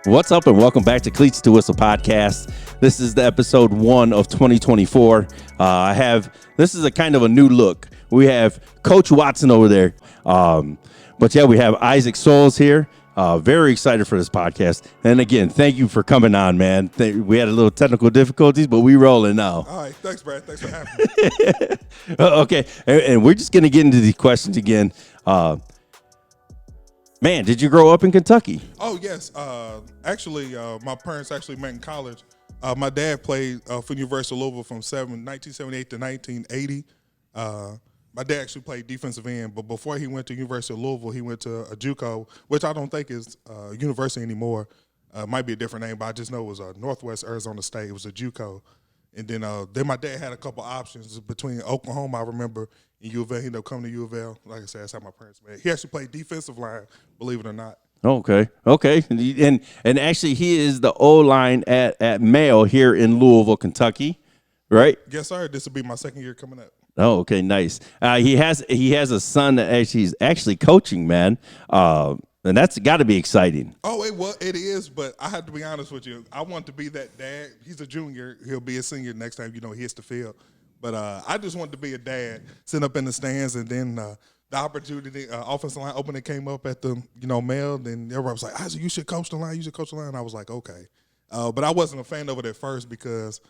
What's up, and welcome back to Cleats to Whistle podcast. This is the episode 1 of 2024. This is a kind of a new look. We have Coach Watson over there. But yeah, we have Isaac Sowells here. Very excited for this podcast. And again, thank you for coming on, man. We had a little technical difficulties, but we rolling now. All right. Thanks, Brad. Thanks for having me. Okay. And we're just going to get into these questions again. Man, did you grow up in Kentucky? Oh, yes. Actually, my parents actually met in college. My dad played for the University of Louisville from 1978 to 1980. My dad actually played defensive end, but before he went to University of Louisville, he went to a JUCO, which I don't think is a university anymore. Might be a different name, but I just know it was Northwest Arizona State. It was a JUCO. And then my dad had a couple options between Oklahoma, I remember, and U of L. He ended up coming to U of L. Like I said, that's how my parents met. He actually played defensive line, believe it or not. Okay. And actually, he is the O-line at Mayo here in Louisville, Kentucky, right? Yes, sir. This will be my second year coming up. Oh, okay, nice. He has a son that he's actually coaching, man. And that's got to be exciting. Oh, it is, but I have to be honest with you. I want to be that dad. He's a junior. He'll be a senior next time, he hits the field. But I just wanted to be a dad, sitting up in the stands, and then the opportunity, offensive line opening came up at the, Mail, then everybody was like, Isaac, you should coach the line. You should coach the line. I was like, okay. But I wasn't a fan of it at first because,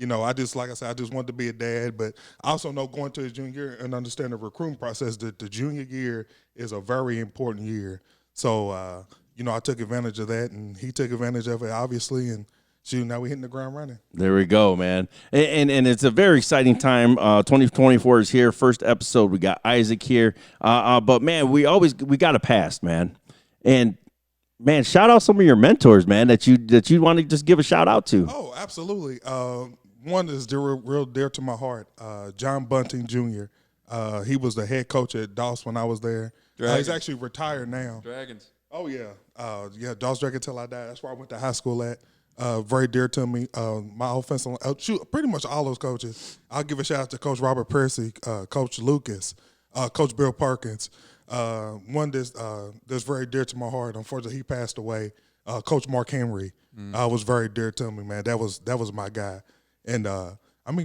I just wanted to be a dad. But I also know going to a junior year and understand the recruiting process, that the junior year is a very important year. So, I took advantage of that, and he took advantage of it, obviously, and now we're hitting the ground running. There we go, man. And it's a very exciting time. 2024 is here. First episode, we got Isaac here. But, man, we got a past, man. And, man, shout out some of your mentors, man, that you want to just give a shout out to. Oh, absolutely. One is real dear to my heart, John Bunting Jr. He was the head coach at Doss when I was there. He's actually retired now. Dragons. Oh, yeah. Doss Dragons till I died. That's where I went to high school at. Very dear to me. My offensive pretty much all those coaches. I'll give a shout out to Coach Robert Percy, Coach Lucas, Coach Bill Perkins. One that's very dear to my heart. Unfortunately, he passed away. Coach Mark Henry was very dear to me, man. That was my guy. And,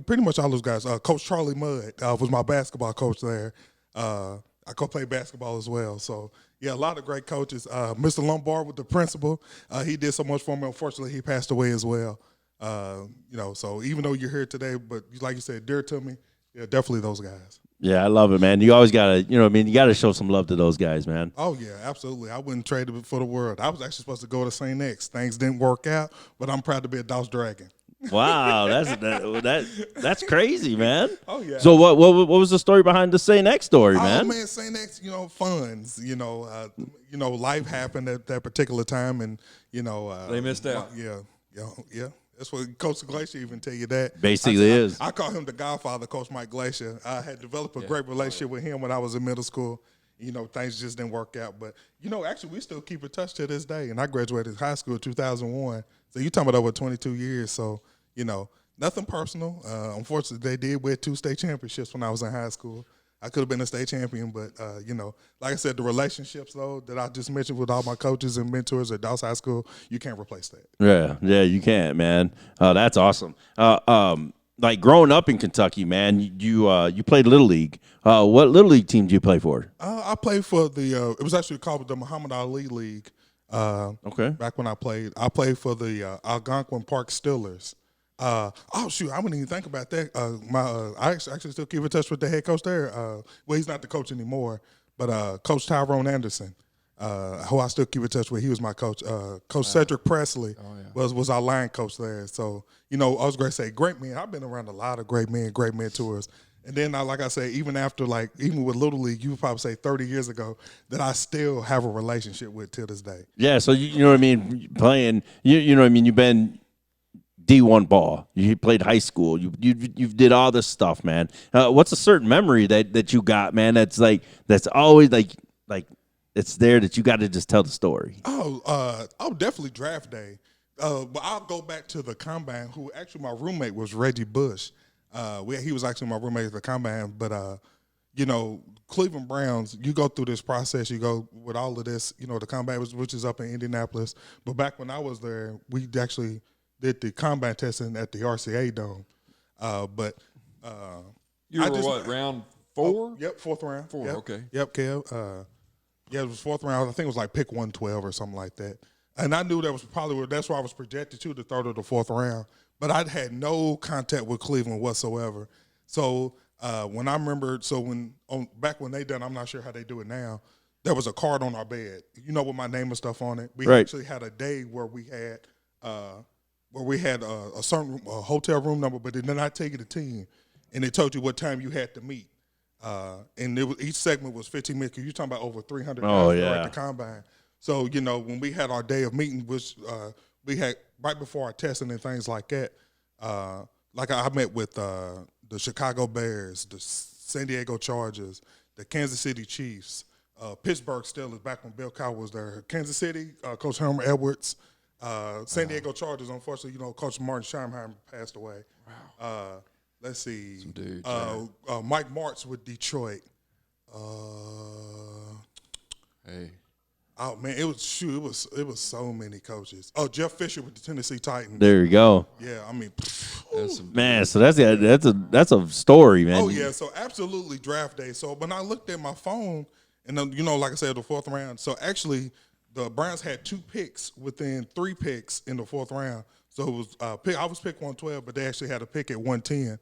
pretty much all those guys. Coach Charlie Mudd was my basketball coach there. I could play basketball as well. So, yeah, a lot of great coaches. Mr. Lombard with the principal, he did so much for me. Unfortunately, he passed away as well. So even though you're here today, but like you said, dear to me, yeah, definitely those guys. Yeah, I love it, man. You always got to, you got to show some love to those guys, man. Oh, yeah, absolutely. I wouldn't trade it for the world. I was actually supposed to go to St. X. Things didn't work out, but I'm proud to be a Doss Dragon. Wow, that's crazy, man. Oh yeah. So what was the story behind the St. X story, man? Oh man, St. X, funds. Life happened at that particular time, and they missed out. Yeah. That's what Coach Glacier even tell you that. Basically is. I call him the Godfather, Coach Mike Glacier. I had developed a great relationship with him when I was in middle school. Things just didn't work out. But, actually we still keep in touch to this day. And I graduated high school in 2001. So you're talking about over 22 years. So, nothing personal. Unfortunately, they did win 2 state championships when I was in high school. I could have been a state champion, but, like I said, the relationships, though, that I just mentioned with all my coaches and mentors at Doss High School, you can't replace that. Yeah, you can't, man. That's awesome. Like growing up in Kentucky, man, you played Little League. What Little League team did you play for? I played for it was actually called the Muhammad Ali League. Okay. Back when I played for the Algonquin Park Steelers. I wouldn't even think about that. I actually still keep in touch with the head coach there. Well, he's not the coach anymore, but Coach Tyrone Anderson, who I still keep in touch with. He was my coach. Coach Cedric Presley was our line coach there. So, I was going to say great men. I've been around a lot of great men, great mentors. And then, like I say, even after, even with Little League, you would probably say 30 years ago, that I still have a relationship with till this day. Yeah, so you know what I mean, playing, you know what I mean, you've been D1 ball. You played high school. You did all this stuff, man. What's a certain memory that you got, man, that's always like it's there that you got to just tell the story? Definitely draft day. But I'll go back to the combine, who actually my roommate was Reggie Bush. He was actually my roommate at the combine, but Cleveland Browns, you go through this process, you go with all of this, the combine, which is up in Indianapolis. But back when I was there, we actually did the combine testing at the RCA Dome. You were what, round 4? Yep, fourth round. Yep. Okay. Yep, Kev. It was fourth round. I think it was like pick 112 or something like that. And I knew that's where I was projected to the third or the fourth round. But I had no contact with Cleveland whatsoever. So when I remember, back when they done, I'm not sure how they do it now, there was a card on our bed, with my name and stuff on it. We actually had a day where we had a certain hotel room number, but it did not take you the team, and it told you what time you had to meet. And each segment was 15 minutes. You're talking about over 300 guys at the combine. So, when we had our day of meeting, which we had right before our testing and things like that, like I met with the Chicago Bears, the San Diego Chargers, the Kansas City Chiefs, Pittsburgh Steelers back when Bill Cowher was there, Kansas City, Coach Herman Edwards, San Diego Chargers, unfortunately, Coach Martin Scheinheim passed away. Wow. Let's see. Some dudes, Mike Martz with Detroit. Hey. Oh man, it was so many coaches. Oh, Jeff Fisher with the Tennessee Titans. There you go. Yeah, I mean, man. So that's a story, man. Oh yeah, so absolutely draft day. So when I looked at my phone, and then, like I said, the fourth round. So actually, the Browns had 2 picks within 3 picks in the fourth round. So it was I was pick 112, but they actually had a pick at 110.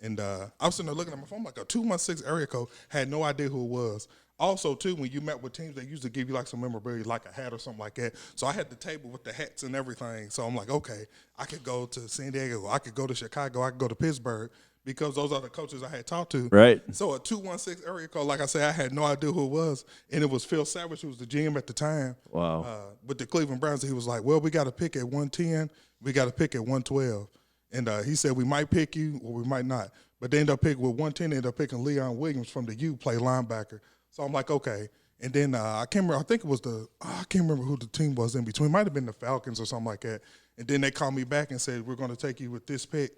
And I was sitting there looking at my phone like a 216 area code. Had no idea who it was. Also, too, when you met with teams, they usually give you like some memorabilia, like a hat or something like that. So I had the table with the hats and everything. So I'm like, okay, I could go to San Diego, I could go to Chicago, I could go to Pittsburgh, because those are the coaches I had talked to. Right. So a 216 area code, like I said, I had no idea who it was. And it was Phil Savage, who was the GM at the time. Wow. With the Cleveland Browns, he was like, well, we got a pick at 110, we got a pick at 112. And he said, we might pick you or we might not. But they ended up picking with 110, they ended up picking Leon Williams from the U, play linebacker. So I'm like, okay. And then I can't remember. I think it was I can't remember who the team was in between. It might have been the Falcons or something like that. And then they called me back and said, we're going to take you with this pick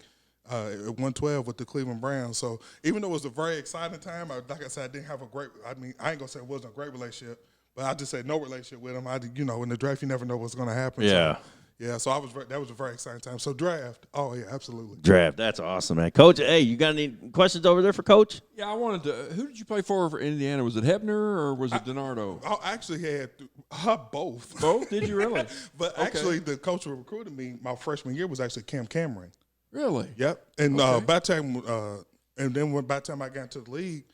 at 112 with the Cleveland Browns. So even though it was a very exciting time, like I said, I didn't have I ain't going to say it wasn't a great relationship, but I just said no relationship with him. In the draft, you never know what's going to happen. Yeah. So that was a very exciting time. So draft, oh yeah, absolutely. Draft, that's awesome, man. Coach, hey, you got any questions over there for Coach? Yeah, I wanted to. Who did you play for Indiana? Was it Hebner or was it DiNardo? I actually had both. Both? Did you really? But actually, the coach who recruited me my freshman year was actually Cam Cameron. Really? Yep. And by the time I got into the league,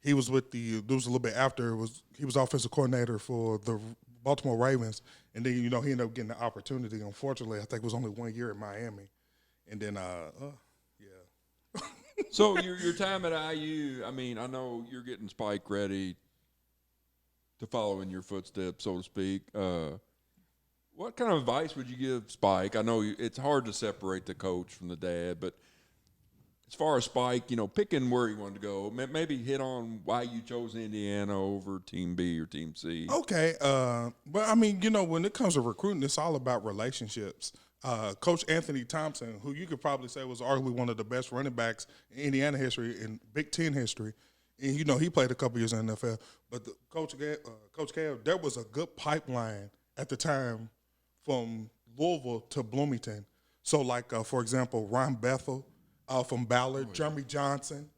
he was with it was a little bit after. He was offensive coordinator for the Baltimore Ravens, and then he ended up getting the opportunity. Unfortunately, I think it was only 1 year at Miami, and then yeah. So your time at IU, I mean, I know you're getting Spike ready to follow in your footsteps, so to speak. What kind of advice would you give Spike? I know it's hard to separate the coach from the dad, but as far as Spike, picking where he wanted to go, maybe hit on why you chose Indiana over Team B or Team C. Okay. But, I mean, when it comes to recruiting, it's all about relationships. Coach Anthony Thompson, who you could probably say was arguably one of the best running backs in Indiana history and Big Ten history, and, he played a couple years in the NFL. But Coach Kev, there was a good pipeline at the time from Louisville to Bloomington. So, like, for example, Ron Bethel, from Ballard, Jeremy Johnson,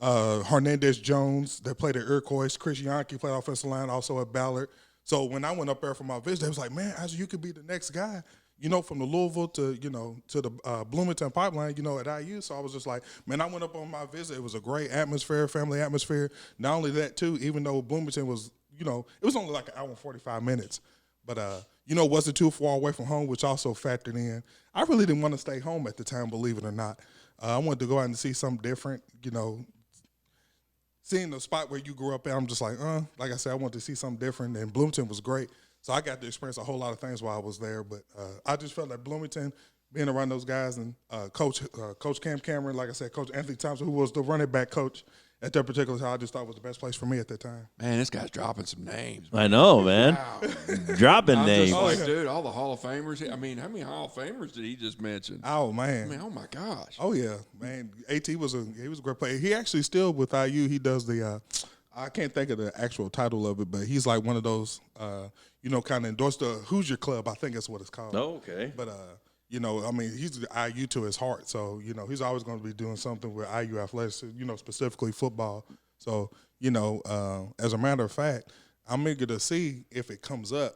Hernandez Jones, they played at Iroquois. Chris Yankee played offensive line also at Ballard. So when I went up there for my visit, they was like, man, you could be the next guy, from the Louisville to, to the Bloomington pipeline, at IU. So I was just like, man, I went up on my visit. It was a great atmosphere, family atmosphere. Not only that, too, even though Bloomington was, it was only like an hour and 45 minutes. But, wasn't too far away from home, which also factored in. I really didn't want to stay home at the time, believe it or not. I wanted to go out and see something different, Seeing the spot where you grew up at, I'm just like I said, I wanted to see something different, and Bloomington was great. So I got to experience a whole lot of things while I was there. But I just felt like Bloomington, being around those guys, and Coach Cam Cameron, like I said, Coach Anthony Thompson, who was the running back coach at that particular time, I just thought it was the best place for me at that time. Man, this guy's dropping some names. I know, man. Wow. Dropping I'm names. just like, dude, all the Hall of Famers. I mean, how many Hall of Famers did he just mention? Oh man. I mean, oh my gosh. Oh yeah, man. At was a great player. He actually still with IU. He does the I can't think of the actual title of it, but he's like one of those kind of endorsed the Hoosier Club. I think that's what it's called. Oh, okay. But I mean, he's the IU to his heart. So he's always going to be doing something with IU athletics. Specifically football. So as a matter of fact, I'm eager to see if it comes up.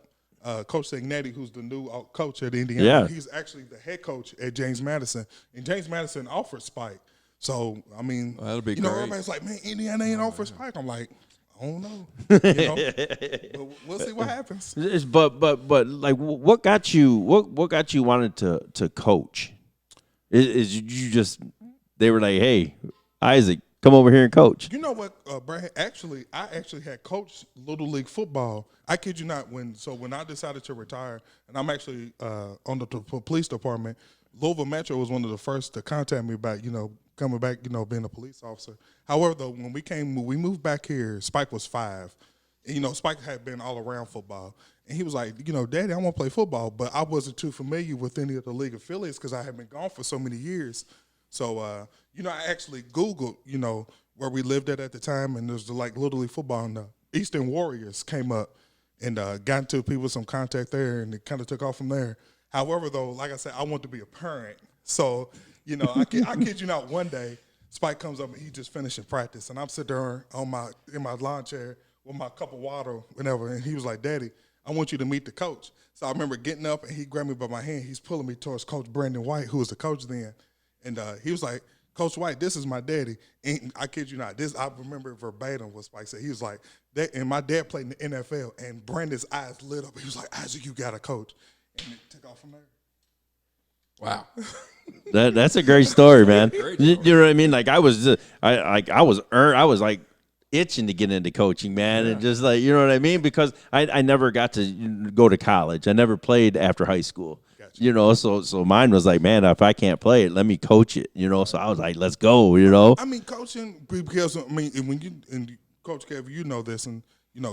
Coach Signetti, who's the new coach at Indiana, he's actually the head coach at James Madison, and James Madison offered Spike. So I mean, that'll be great. Everybody's like, man, Indiana ain't offered Spike. I'm like, I don't know. But we'll see what happens. But like, what got you? What got you wanted to coach? Is you just they were like, hey, Isaac, come over here and coach. You know what, Brad? I actually had coached Little League football. I kid you not. When I decided to retire, and I'm actually on the police department, Louisville Metro was one of the first to contact me about coming back, being a police officer. However, though, when we moved back here, Spike was 5. And, Spike had been all around football. And he was like, Daddy, I want to play football. But I wasn't too familiar with any of the league affiliates because I had been gone for so many years. So, I actually Googled, where we lived at the time. And there's the Little League football. And the Eastern Warriors came up and got into people with some contact there. And it kind of took off from there. However, though, like I said, I want to be a parent. So, I kid you not, one day, Spike comes up and he just finishing practice. And I'm sitting there in my lawn chair with my cup of water, whatever. And he was like, Daddy, I want you to meet the coach. So I remember getting up and he grabbed me by my hand. He's pulling me towards Coach Brandon White, who was the coach then. And he was like, Coach White, this is my daddy. And I kid you not, I remember verbatim what Spike said. He was like, and my dad played in the NFL. And Brandon's eyes lit up. He was like, Isaac, you got a coach. And it took off from there. Wow. That's a great story, man. Great story. You know what I mean? Like I was like itching to get into coaching, man, and just like you know what I mean because I never got to go to college. I never played after high school. Gotcha. So mine was like, man, if I can't play it, let me coach it. So I was like, let's go. I mean, coaching because when you and Coach Kev, you know this and.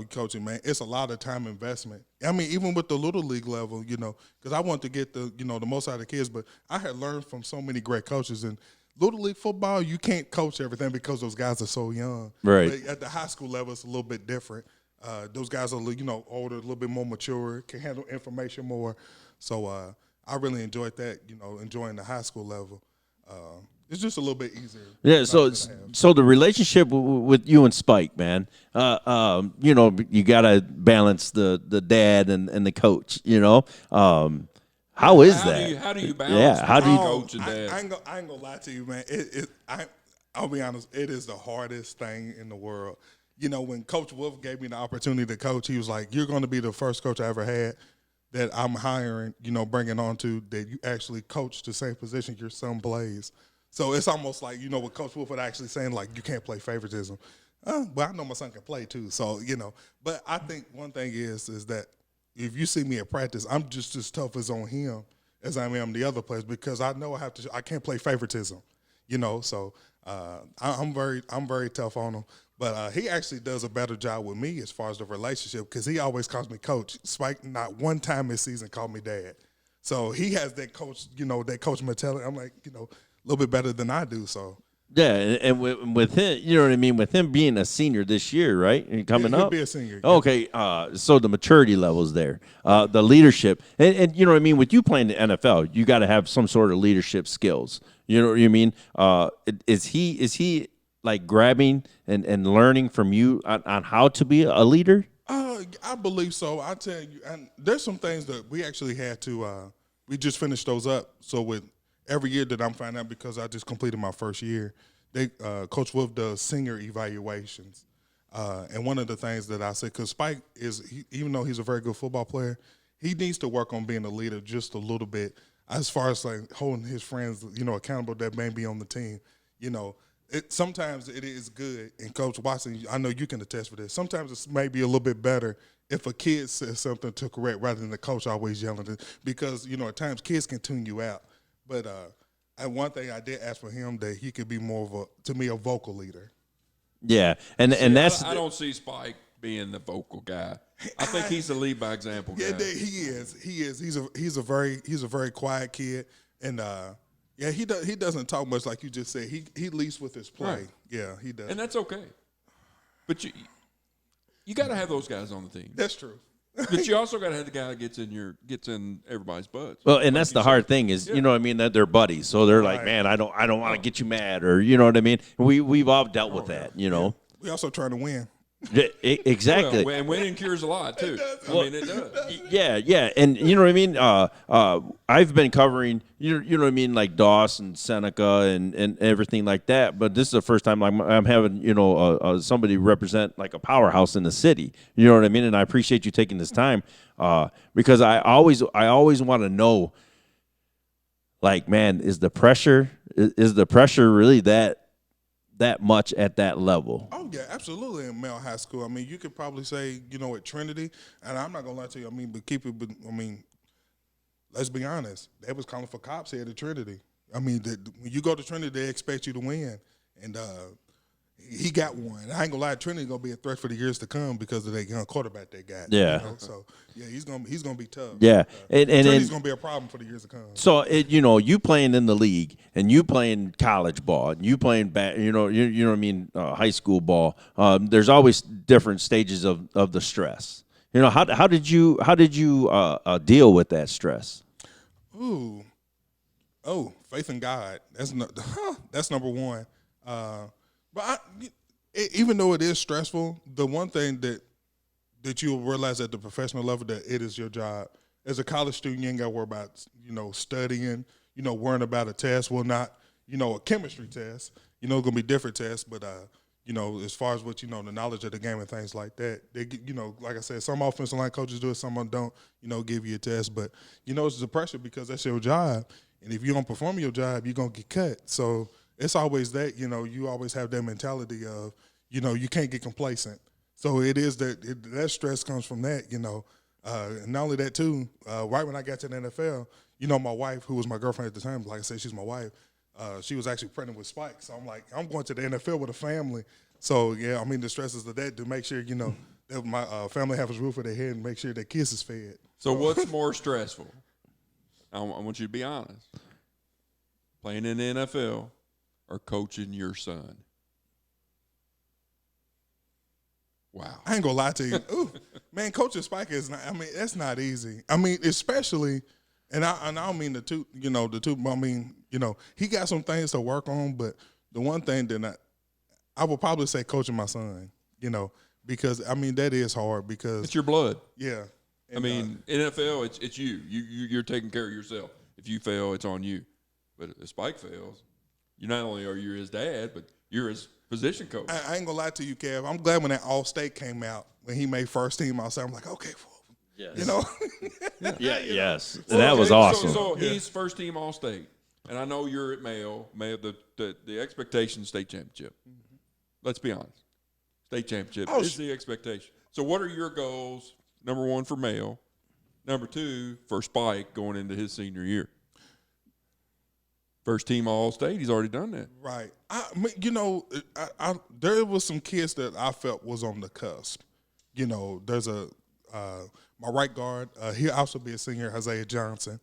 Coaching, man, it's a lot of time investment. I mean, even with the Little League level, because I want to get the most out of the kids, but I had learned from so many great coaches. And Little League football, you can't coach everything because those guys are so young. Right. But at the high school level, it's a little bit different. Those guys are, older, a little bit more mature, can handle information more. So I really enjoyed that, enjoying the high school level. It's just a little bit easier. Yeah, so the relationship with you and Spike, man, you got to balance the dad and the coach, How is that? How do you balance coach and dad? I ain't gonna lie to you, man. I'll be honest, it is the hardest thing in the world. When Coach Wolf gave me the opportunity to coach, he was like, you're going to be the first coach I ever had that I'm hiring, bringing on to that you actually coach the same position your son plays. So it's almost like, what Coach Wolf was actually saying, like, you can't play favoritism. But I know my son can play too. So, But I think one thing is that if you see me at practice, I'm just as tough as on him as I am the other players because I know I can't play favoritism. So I'm very tough on him. But he actually does a better job with me as far as the relationship because he always calls me coach. Spike not one time this season called me dad. So he has that coach, that coach mentality. I'm like, a little bit better than I do. So yeah, and with him, you know what I mean. With him being a senior this year, right, and coming he'll up, be a senior. Okay, so the maturity levels there, the leadership, and you know what I mean. With you playing the NFL, you got to have some sort of leadership skills. You know what I mean? Is he like grabbing and learning from you on how to be a leader? I believe so. I tell you, and there's some things that we actually had to. We just finished those up. So with every year that I'm finding out because I just completed my first year, Coach Wolf does senior evaluations. And one of the things that I said, because Spike even though he's a very good football player, he needs to work on being a leader just a little bit as far as like holding his friends, accountable that may be on the team. Sometimes it is good, and Coach Watson, I know you can attest for this. Sometimes it's maybe a little bit better if a kid says something to correct rather than the coach always yelling because, at times kids can tune you out. But and one thing I did ask for him that he could be more of a vocal leader. Yeah, and that's I don't see Spike being the vocal guy. I think he's the lead by example guy. Yeah, he is. He is. He's a very quiet kid, and yeah, he doesn't talk much like you just said. He leads with his play. Right. Yeah, he does. And that's okay. But you got to have those guys on the team. That's true. But you also got to have the guy that gets in everybody's butts. well, and that's the hard thing is, you know what I mean, that they're buddies. So they're like, Right. man, I don't want to get you mad, or you know what I mean. We've all dealt with that, you know. We also trying to win. Yeah, exactly. Well, and winning cures a lot too. I mean, it does. Yeah, and you know what I mean. I've been covering, you know what I mean, like Doss and Seneca and everything like that. But this is the first time I'm having, you know, somebody represent like a powerhouse in the city. You know what I mean. And I appreciate you taking this time because I always want to know, like, man, is the pressure really that much at that level? Oh yeah, absolutely. In male high school, I mean, you could probably say, you know, at Trinity, and I'm not gonna lie to you. I mean, but I mean, let's be honest. They was calling for cops here at Trinity. I mean, when you go to Trinity, they expect you to win, and he got one. I ain't gonna lie, Trinity gonna be a threat for the years to come because of that young quarterback they got. Yeah. You know? So yeah, he's gonna be tough. Yeah, and Trinity's gonna be a problem for the years to come. so you know, you playing in the league and you playing college ball and you playing you know what I mean, high school ball. There's always different stages of the stress. You know, how did you deal with that stress? Faith in God. That's number one. But even though it is stressful, the one thing that you'll realize at the professional level that it is your job. As a college student, you ain't got to worry about, you know, studying, you know, worrying about a test. Well, not, you know, a chemistry test. You know, it's going to be different tests. But, you know, as far as what, you know, the knowledge of the game and things like that, they get, you know, like I said, some offensive line coaches do it, some of them don't, you know, give you a test. But, you know, it's the pressure because that's your job. And if you don't perform your job, you're going to get cut. So it's always that, you know, you always have that mentality of, you know, you can't get complacent. So it is that stress comes from that, you know. And not only that, too, right when I got to the NFL, you know, my wife, who was my girlfriend at the time, like I said, she's my wife, she was actually pregnant with Spike. So I'm like, I'm going to the NFL with a family. So, yeah, I mean, the stresses of that to make sure, you know, that my family have a roof over their head and make sure their kids is fed. So what's more stressful? I want you to be honest. Playing in the NFL or coaching your son? Wow. I ain't gonna lie to you. Ooh, man, coaching Spike is not, I mean, that's not easy. I mean, especially, and I don't mean the two, but I mean, you know, he got some things to work on, but the one thing that I would probably say coaching my son, you know, because, I mean, that is hard because. It's your blood. Yeah. And, I mean, NFL, it's you. You're taking care of yourself. If you fail, it's on you. But if Spike fails, you not only are you his dad, but you're his position coach. I ain't gonna lie to you, Kev. I'm glad when that All-State came out, when he made first team outside. I'm like, okay, yes. You know. Yes, and that was awesome. So he's first team All-State, and I know you're at Mayo. The expectation state championship. Mm-hmm. Let's be honest, state championship is the expectation. So what are your goals? Number one for Mayo, number two for Spike going into his senior year. First team All-State, he's already done that. Right. You know, there was some kids that I felt was on the cusp. You know, there's my right guard. He'll also be a senior, Isaiah Johnson.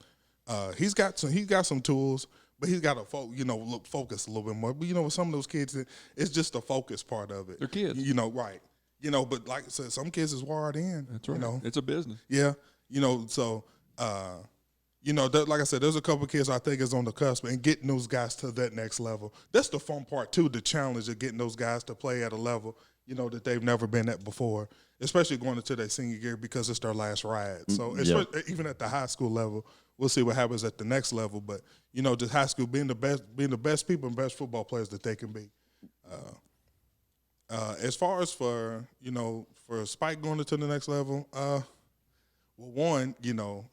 He's got some tools, but he's got to focus a little bit more. But you know, with some of those kids, it's just the focus part of it. They're kids. You know, right. You know, but like I said, some kids is wired in. That's right. You know, it's a business. Yeah. You know, so. You know, like I said, there's a couple of kids I think is on the cusp and getting those guys to that next level. That's the fun part, too, the challenge of getting those guys to play at a level, you know, that they've never been at before, especially going into their senior year because it's their last ride. So even at the high school level, we'll see what happens at the next level. But, you know, just high school being the best people and best football players that they can be. As far as for Spike going into the next level, well, one, you know,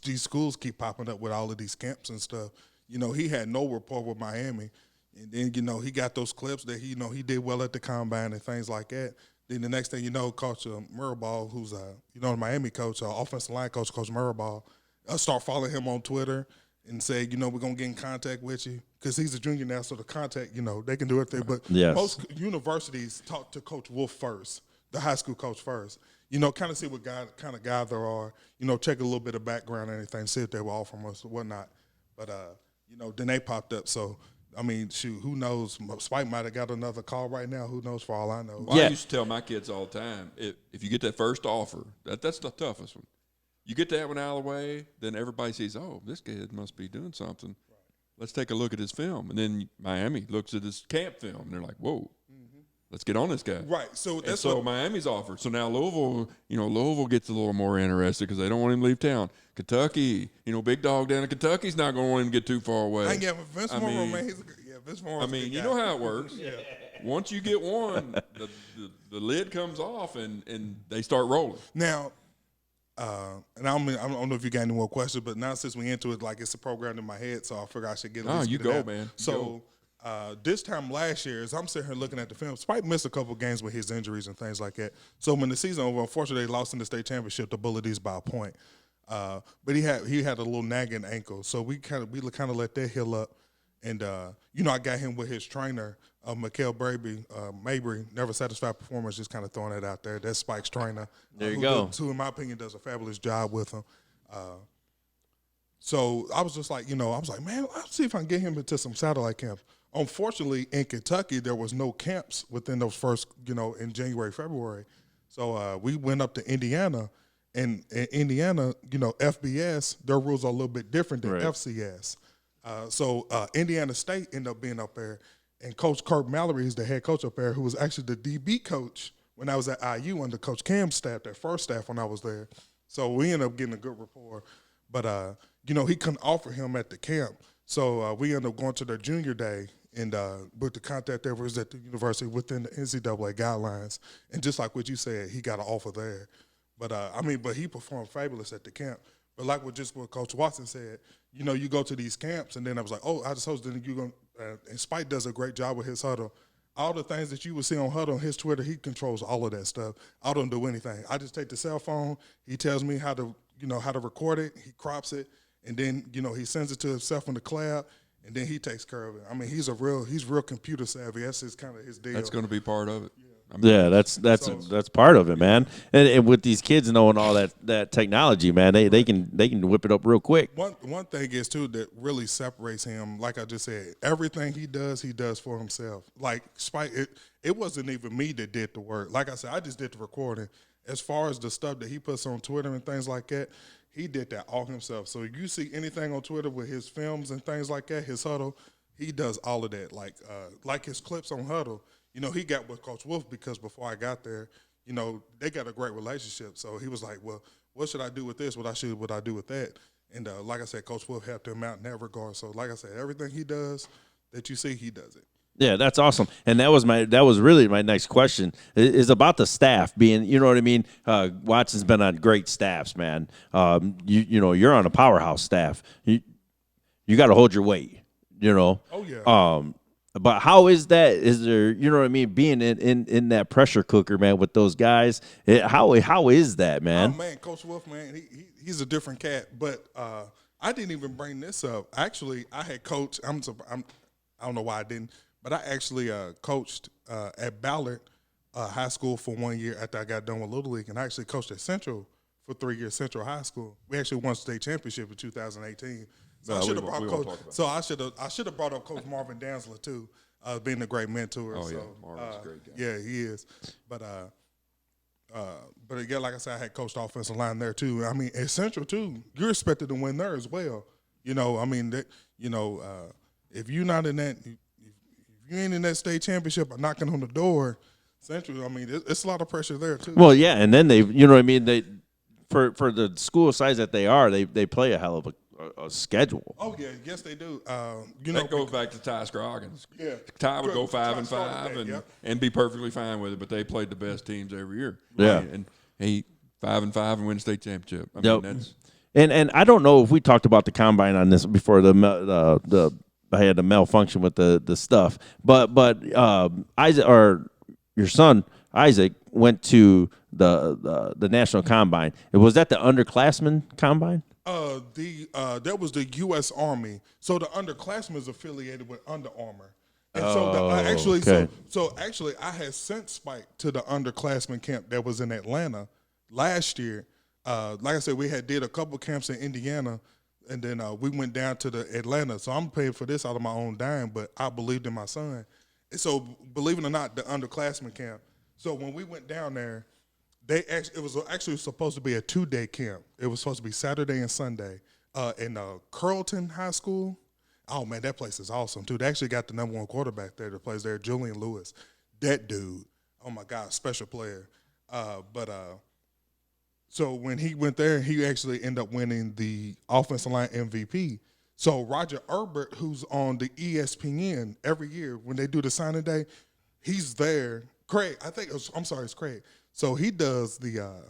these schools keep popping up with all of these camps and stuff. You know, he had no rapport with Miami. And then, you know, he got those clips that he did well at the combine and things like that. Then the next thing you know, Coach Mirabal, who's the Miami coach, offensive line coach, Coach Mirabal, start following him on Twitter. and said, we're going to get in contact with you. Because he's a junior now, so the contact, they can do everything. But Yes. most universities talk to Coach Wolf first, the high school coach first. Kind of see what kind of guy there are. Check a little bit of background and anything, see if they were all from us or whatnot. But, then they popped up. So, I mean, shoot, who knows? Spike might have got another call right now. Who knows for all I know. Well, I used to tell my kids all the time, if you get that first offer, that's the toughest one. You get that one out of the way, then everybody sees, oh, this kid must be doing something. Let's take a look at his film. And then Miami looks at his camp film, and they're like, whoa, let's get on this guy. Right. So that's what Miami's offered. So now Louisville gets a little more interested because they don't want him to leave town. Kentucky, big dog down in Kentucky's not going to want him to get too far away. Vince Morrow, man, Vince Morrow. You know how it works. Yeah. Once you get one, the lid comes off, and they start rolling. Now, and I don't know if you got any more questions, but now since we into it, like it's a program in my head, so I figure I should get. You go, man. So this time last year, as I'm sitting here looking at the film, Spike missed a couple games with his injuries and things like that. So when the season over, unfortunately, they lost in the state championship to Bullies by a point. But he had a little nagging ankle, so we kind of let that heal up. And I got him with his trainer, Mikael Mabry, never satisfied performance. Just kind of throwing it out there. That's Spike's trainer. There you go. Who, in my opinion, does a fabulous job with him. So I was just like, man, let's see if I can get him into some satellite camps. Unfortunately, in Kentucky, there was no camps within those first, in January, February. So we went up to Indiana. And in Indiana, FBS, their rules are a little bit different than FCS. So Indiana State ended up being up there. And Coach Kirk Mallory is the head coach up there, who was actually the DB coach when I was at IU under Coach Cam's staff, that first staff when I was there. So we ended up getting a good rapport. But, he couldn't offer him at the camp. So we ended up going to their junior day. And with the contact there was at the university within the NCAA guidelines. And just like what you said, he got an offer there. But, but he performed fabulous at the camp. But like what Coach Watson said, you go to these camps, and then I was like, I just hosted, and Spike does a great job with his huddle. All the things that you would see on Huddle on his Twitter, he controls all of that stuff. I don't do anything. I just take the cell phone. He tells me how to record it. He crops it, and then, he sends it to himself in the cloud, and then he takes care of it. I mean, he's real computer savvy. That's kind of his deal. That's going to be part of it. That's part of it, man. And with these kids knowing all that technology, man, they can whip it up real quick. One thing is too that really separates him. Like I just said, everything he does for himself. Like Spike, it wasn't even me that did the work. Like I said, I just did the recording. As far as the stuff that he puts on Twitter and things like that, he did that all himself. So if you see anything on Twitter with his films and things like that, his Huddle, he does all of that. Like his clips on Huddle. He got with Coach Wolf because before I got there, they got a great relationship. So he was like, well, what should I do with this? What I do with that? And like I said, Coach Wolf helped him out in that regard. So like I said, everything he does that you see, he does it. Yeah, that's awesome. And that was really my next question is about the staff being, you know what I mean? Watson's been on great staffs, man. You're on a powerhouse staff. You got to hold your weight, Oh, yeah. But how is that? Is there, you know what I mean, being in that pressure cooker, man, with those guys? How is that, man? Oh, man, Coach Wolf, man, he's a different cat. But I didn't even bring this up. Actually, I had coached. I don't know why I didn't, but I actually coached at Ballard High School for 1 year after I got done with Little League, and I actually coached at Central for 3 years, Central High School. We actually won state championship in 2018. So I should have brought Coach. So I should have brought up Coach Marvin Danzler too, being a great mentor. Oh, yeah, so, Marvin's a great guy. Yeah, he is. But again, like I said, I had coached offensive line there too. I mean, at Central too, you're expected to win there as well. If you're not in that, if you ain't in that state championship or knocking on the door, Central. I mean, it's a lot of pressure there too. Well, yeah, and then they for the school size that they are, they play a hell of a schedule. Oh yeah, yes they do. That goes back to Ty Scroggins. Yeah, Ty would go 5-5 and be perfectly fine with it, but they played the best teams every year. Yeah, and he 5-5 and win state championship. I mean, that's and I don't know if we talked about the combine on this before I had the malfunction with the stuff, but Isaac or your son Isaac went to the national combine. Was that the underclassmen combine? That was the U.S. Army. So the underclassmen is affiliated with Under Armour. And so actually, I had sent Spike to the underclassmen camp that was in Atlanta last year. Like I said, we did a couple camps in Indiana, and then we went down to the Atlanta. So I'm paying for this out of my own dime, but I believed in my son. And so believe it or not, the underclassmen camp. So when we went down there, it was actually supposed to be a 2-day camp. It was supposed to be Saturday and Sunday in Carrollton High School. Oh, man, that place is awesome, too. They actually got the number 1 quarterback there that plays there, Julian Lewis. That dude, oh, my God, special player. So when he went there, he actually ended up winning the offensive line MVP. So Roger Herbert, who's on the ESPN every year when they do the signing day, he's there. Craig, it's Craig. So he does the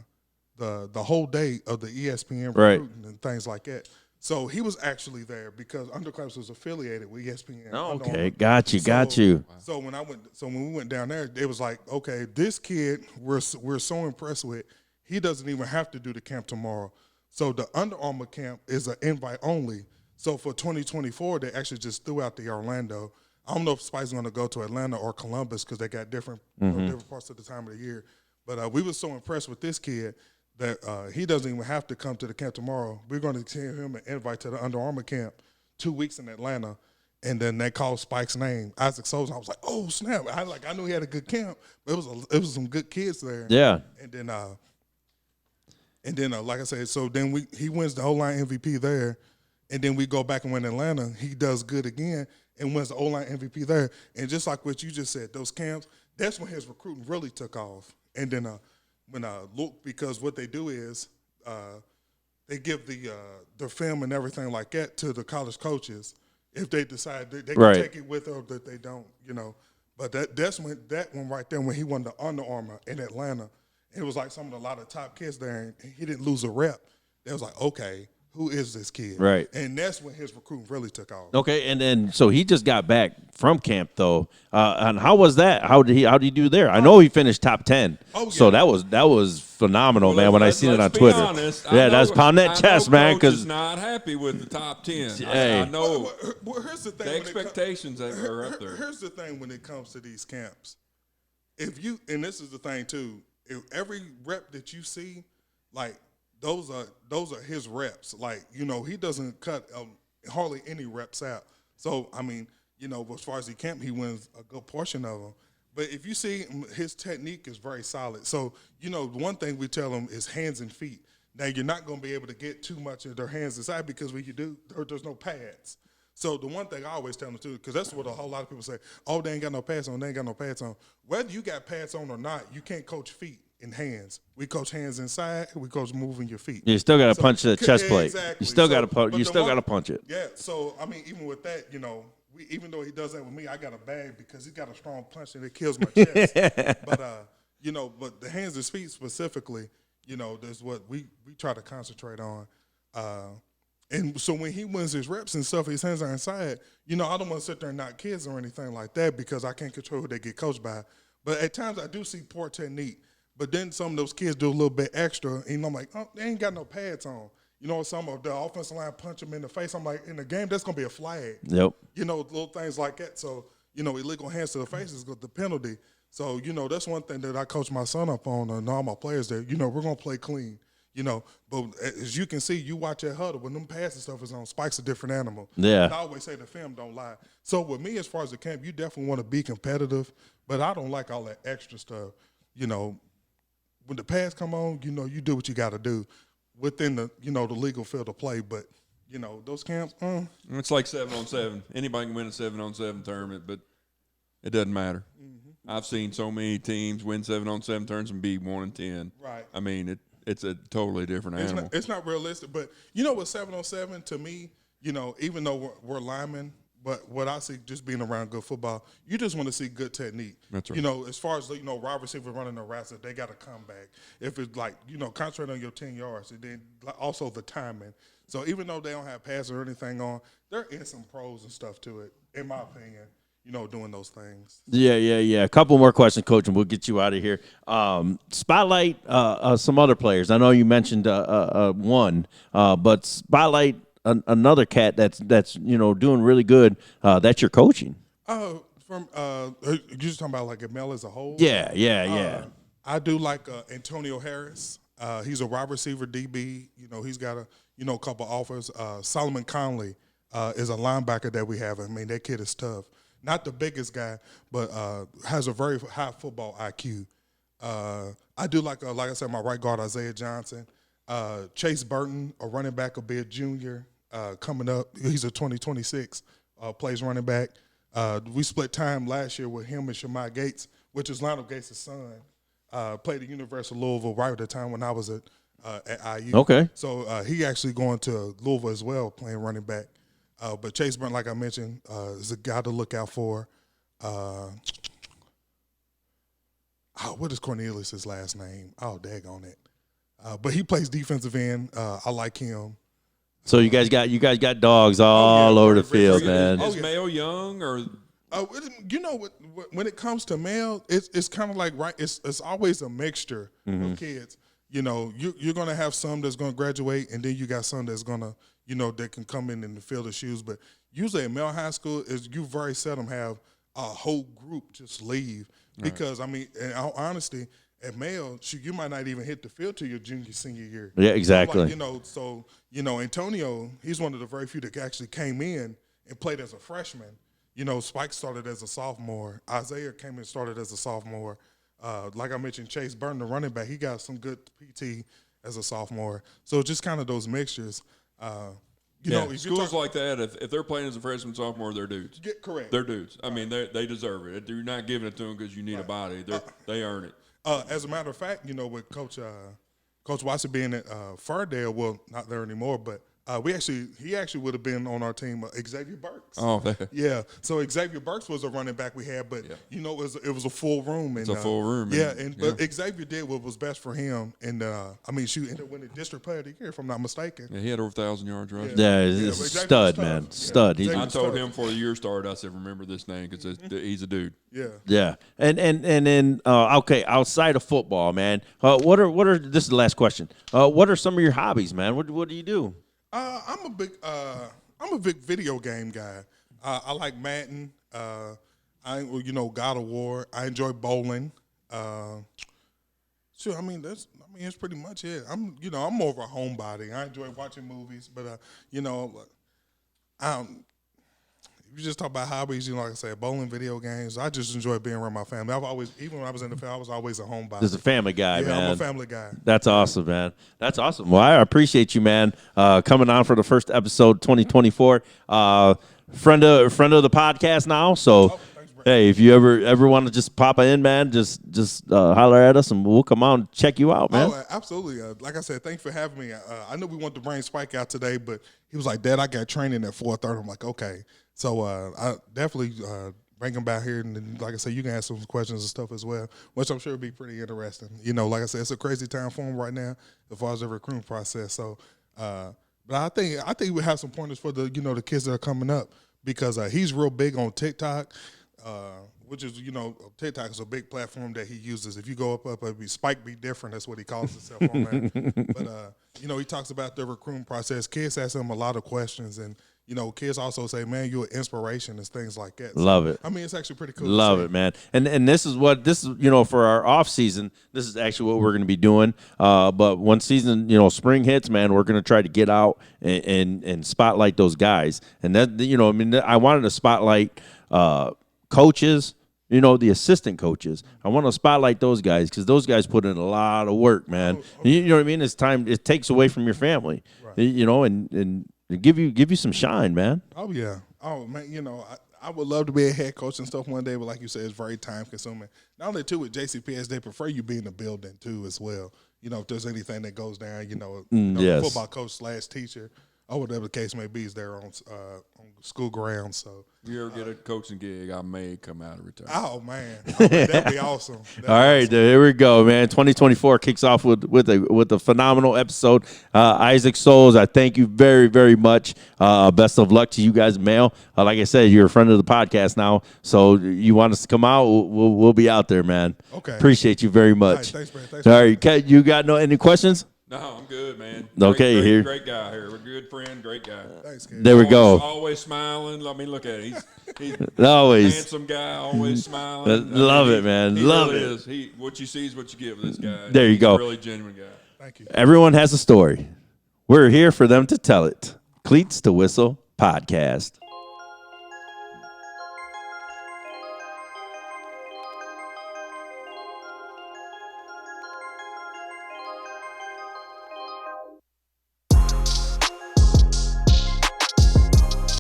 whole day of the ESPN recruiting and things like that. So he was actually there because Underclass was affiliated with ESPN. Oh, okay, got you. So when we went down there, it was like, okay, this kid we're so impressed with. He doesn't even have to do the camp tomorrow. So the Under Armour camp is an invite only. So for 2024, they actually just threw out the Orlando. I don't know if Spike's going to go to Atlanta or Columbus because they got different parts of the time of the year. But we were so impressed with this kid that he doesn't even have to come to the camp tomorrow. We're going to send him an invite to the Under Armour camp 2 weeks in Atlanta. And then they called Spike's name, Isaac Sowells. I was like, oh, snap. I knew he had a good camp, but it was some good kids there. Yeah. And then like I said, so then he wins the O-line MVP there. And then we go back and win Atlanta. He does good again and wins the O-line MVP there. And just like what you just said, those camps, that's when his recruiting really took off. And then when look, because what they do is they give the film and everything like that to the college coaches if they decide they can take it with or that they don't, But that's when that one right there when he won the Under Armour in Atlanta, it was like a lot of top kids there, and he didn't lose a rep. They was like, okay, who is this kid? Right. And that's when his recruiting really took off. Okay, and then so he just got back from camp though. And how was that? How did he do there? I know he finished top 10. Oh, yeah. So that was phenomenal, man. When I seen it on Twitter, honest, that's pound that chest, man. Because not happy with the top 10. Hey. I know. Well, here's the thing. The expectations are up there. Here's the thing when it comes to these camps. And this is the thing too. If every rep that you see, like those are his reps. Like he doesn't cut hardly any reps out. So I mean, as far as he camp, he wins a good portion of them. But if you see his technique is very solid. So one thing we tell him is hands and feet. Now you're not going to be able to get too much of their hands inside because when you do, there's no pads. So the one thing I always tell them too, because that's what a whole lot of people say, oh, they ain't got no pads on, they ain't got no pads on. Whether you got pads on or not, you can't coach feet and hands. We coach hands inside, we coach moving your feet. You still got to punch the chest plate. Exactly. You still got to you still got to punch it. Yeah. So I mean, even with that, even though he does that with me, I got a bag because he's got a strong punch and it kills my chest. But but the hands and feet specifically, that's what we try to concentrate on. And so when he wins his reps and stuff, his hands are inside, I don't want to sit there and knock kids or anything like that because I can't control who they get coached by. But at times I do see poor technique. But then some of those kids do a little bit extra, and I'm like, oh, they ain't got no pads on. Some of the offensive line punch them in the face. I'm like, in the game, that's going to be a flag. Yep. Little things like that. So, illegal hands to the face is the penalty. So, that's one thing that I coach my son up on and all my players there. We're going to play clean. But as you can see, you watch that huddle, when them pads and stuff is on, Spike's a different animal. Yeah. And I always say the film don't lie. So with me, as far as the camp, you definitely want to be competitive, but I don't like all that extra stuff. When the pads come on, you do what you got to do within the, the legal field of play. But, those camps, It's like 7-on-7. Anybody can win a 7-on-7 tournament, but it doesn't matter. Mm-hmm. I've seen so many teams win 7-on-7 tournaments and be 1-10. Right. I mean, it's a totally different animal. It's not realistic. But, with 7-on-7, to me, even though we're linemen, but what I see just being around good football, you just want to see good technique. That's right. As far as, wide receivers running the routes, they got to come back. If it's like, concentrate on your 10 yards, and then also the timing. So even though they don't have passes or anything on, there is some pros and stuff to it, in my opinion. doing those things. Yeah. A couple more questions, Coach, and we'll get you out of here. Spotlight some other players. I know you mentioned one, but spotlight another cat that's doing really good. That you're coaching. You just talking about like Mel as a whole? Yeah. I do like Antonio Harris. He's a wide receiver DB. He's got a couple offers. Solomon Conley is a linebacker that we have. I mean, that kid is tough. Not the biggest guy, but has a very high football IQ. I do like I said, my right guard Isaiah Johnson. Chase Burton, a running back, will be a junior coming up. He's a 2026 plays running back. We split time last year with him and Shamai Gates, which is Lionel Gates' son. Played at the University of Louisville right at the time when I was at IU. Okay. So he actually going to Louisville as well, playing running back. But Chase Burton, like I mentioned, is a guy to look out for. What is Cornelius' last name? Oh, daggone it. But he plays defensive end. I like him. So you guys got dogs all over the field, man. Is Mayo young or? When it comes to male, it's kind of like it's always a mixture of kids. You're gonna have some that's gonna graduate, and then you got some that's gonna that can come in and fill the shoes. But usually at male high school, you very seldom have a whole group just leave because I mean, in all honesty, at male, you might not even hit the field till your junior senior year. Yeah, exactly. So Antonio, he's one of the very few that actually came in and played as a freshman. Spike started as a sophomore. Isaiah came and started as a sophomore. Like I mentioned, Chase Burton, the running back, he got some good PT as a sophomore. So just kind of those mixtures. Schools like that, if they're playing as a freshman, sophomore, they're dudes. Correct. They're dudes. I mean, they deserve it. You're not giving it to them because you need a body. They earn it. As a matter of fact, with Coach Watson being at Fardale, well, not there anymore, but he actually would have been on our team, Xavier Burks. Oh, yeah. So Xavier Burks was a running back we had, but it was a full room. And, it's a full room. But Xavier did what was best for him, and ended up winning District Player of the Year, if I'm not mistaken. Yeah, he had over 1,000 yards rushing. Yeah, he's a stud, man. Stud. I told him before the year started, I said, remember this name because he's a dude. Yeah. And then okay, outside of football, man, what are this is the last question. What are some of your hobbies, man? What do you do? I'm a big video game guy. I like Madden. God of War. I enjoy bowling. It's pretty much it. I'm more of a homebody. I enjoy watching movies, but if you just talk about hobbies, like I said, bowling, video games. I just enjoy being around my family. Even when I was in the field, I was always a homebody. Just a family guy, man. I'm a family guy. That's awesome, man. That's awesome. Well, I appreciate you, man, coming on for the first episode 2024. Friend of the podcast now. So, thanks, bro. hey, if you ever want to just pop in, man, just holler at us and we'll come out and check you out, man. Oh, absolutely. Like I said, thanks for having me. I knew we wanted to bring Spike out today, but he was like, Dad, I got training at 4:30. I'm like, okay. So I definitely bring him back here, and then, like I said, you can ask some questions and stuff as well, which I'm sure will be pretty interesting. Like I said, it's a crazy time for him right now as far as the recruiting process. So, but I think we have some pointers for the the kids that are coming up because he's real big on TikTok, which is TikTok is a big platform that he uses. If you go up, it'd be Spike Be Different. That's what he calls himself on that. But he talks about the recruiting process. Kids ask him a lot of questions and. Kids also say, man, you're an inspiration and things like that. So, love it. I mean, it's actually pretty cool. Love it, man. And this is for our off season, this is actually what we're going to be doing. But when season, spring hits, man, we're going to try to get out and spotlight those guys. And that, I wanted to spotlight coaches, the assistant coaches. I want to spotlight those guys because those guys put in a lot of work, man. Okay. You know what I mean? It's time. It takes away from your family, right. And give you some shine, man. Oh yeah. Oh man, I would love to be a head coach and stuff one day, but like you said, it's very time consuming. Not only too with JCPS, they prefer you be in the building too as well. If there's anything that goes down, yes. football coach / teacher. or whatever the case may be, is there on school grounds. So If you ever get a coaching gig, I may come out of retirement. oh man, that'd be awesome. All right, here we go, man. 2024 kicks off with a phenomenal episode. Isaac Sowells, I thank you very, very much. Best of luck to you guys, Mel. Like I said, you're a friend of the podcast now, so you want us to come out, we'll be out there, man. Okay. Appreciate you very much. All right, thanks, man. Thanks, All right, Kat, you got any questions? No, I'm good, man. Okay, here. Great guy here. We're a good friend, great guy. Thanks, kid. There we go. Always smiling. I mean, look at it. He's Always. handsome guy, always smiling. Love it, man. He Love really it. is. What you see is what you get with this guy. There you He's go. A really genuine guy. Thank you. Everyone has a story. We're here for them to tell it. Cleats to Whistle podcast.